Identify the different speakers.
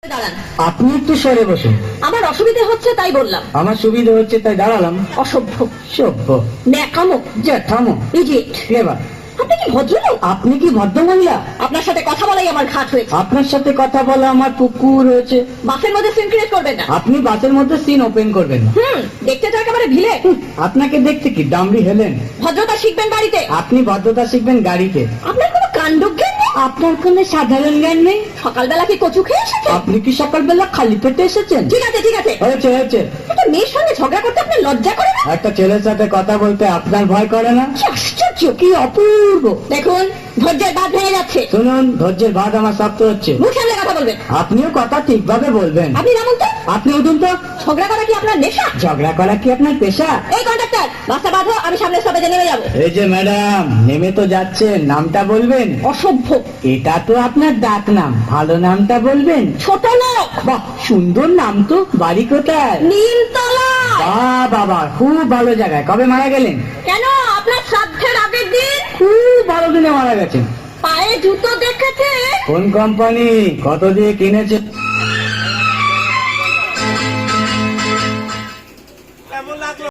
Speaker 1: দাঁড়ান।
Speaker 2: আপনি একটু সরে বসুন।
Speaker 1: আমার অসুবিধে হচ্ছে তাই বললাম।
Speaker 2: আমার সুবিধা হচ্ছে তাই দাঁড়ালাম।
Speaker 1: অসভ্য,
Speaker 2: সভ্য,
Speaker 1: ন্যাকামো,
Speaker 2: জ্যাঠামো,
Speaker 1: ইডিয়েট।
Speaker 2: ক্লেভার।
Speaker 1: আপনি কি ভদ্রলোক?
Speaker 2: আপনি কি ভদ্র মহিলা?
Speaker 1: আপনার সাথে কথা বলাই আমার ঘাট হয়েছে।
Speaker 2: আপনার সাথে কথা বলা আমার পুকুর হয়েছে।
Speaker 1: বাসের মধ্যে সিন ক্রিয়েট করবেন না।
Speaker 2: আপনি বাসের মধ্যে সিন ওপেন করবেন না।
Speaker 1: দেখতে তো একেবারে ভিলে।
Speaker 2: আপনাকে দেখতে কি ডামরি হেলেন?
Speaker 1: ভদ্রতা শিখবেন বাড়িতে।
Speaker 2: আপনি ভদ্রতা শিখবেন গাড়িতে।
Speaker 1: আপনার কোনো কাণ্ডজ্ঞান নেই।
Speaker 2: আপনার কোনো সাধারণ জ্ঞান নেই।
Speaker 1: সকালবেলা কি কচু খেয়ে এসেছেন?
Speaker 2: আপনি কি সকালবেলা খালি পেটে এসেছেন?
Speaker 1: ঠিক আছে ঠিক আছে,
Speaker 2: হয়েছে হয়েছে।
Speaker 1: একটা মেয়ের সঙ্গে ঝগড়া করতে আপনার লজ্জা করে না?
Speaker 2: একটা ছেলের সাথে কথা বলতে আপনার ভয় করে না?
Speaker 1: কি আশ্চর্য,
Speaker 2: কি অপূর্ব।
Speaker 1: দেখুন ধৈর্যের বাঁধ ভেঙে যাচ্ছে।
Speaker 2: শুনুন, ধৈর্যের বাদ আমার শক্ত হচ্ছে।
Speaker 1: মুখ সামনে কথা বলবেন।
Speaker 2: আপনিও কথা ঠিকভাবে বলবেন।
Speaker 1: আপনি নামুন তো।
Speaker 2: আপনি উঠুন তো।
Speaker 1: ঝগড়া করা কি আপনার নেশা?
Speaker 2: ঝগড়া করা কি আপনার পেশা?
Speaker 1: এই কন্ডাক্টর, বাসটা বাঁধো, আমি সামনের স্টপেজে নেমে যাবো।
Speaker 2: এই যে ম্যাডাম, নেমে তো যাচ্ছেন, নামটা বলবেন?
Speaker 1: অসভ্য,
Speaker 2: এটা তো আপনার ডাক নাম, ভালো নামটা বলবেন।
Speaker 1: ছোট লোক।
Speaker 2: বাহ, সুন্দর নাম তো। বাড়ি কোথায়?
Speaker 1: নীলতলা।
Speaker 2: বাহ বাবা, খুব ভালো জায়গায়। কবে মারা গেলেন?
Speaker 1: কেন, আপনার শ্রাদ্ধের আগের দিন।
Speaker 2: খুব ভালো দিনে মারা গেছেন।
Speaker 1: পায়ে জুতো দেখেছে?
Speaker 2: কোন কোম্পানি? কত দিয়ে কিনেছে?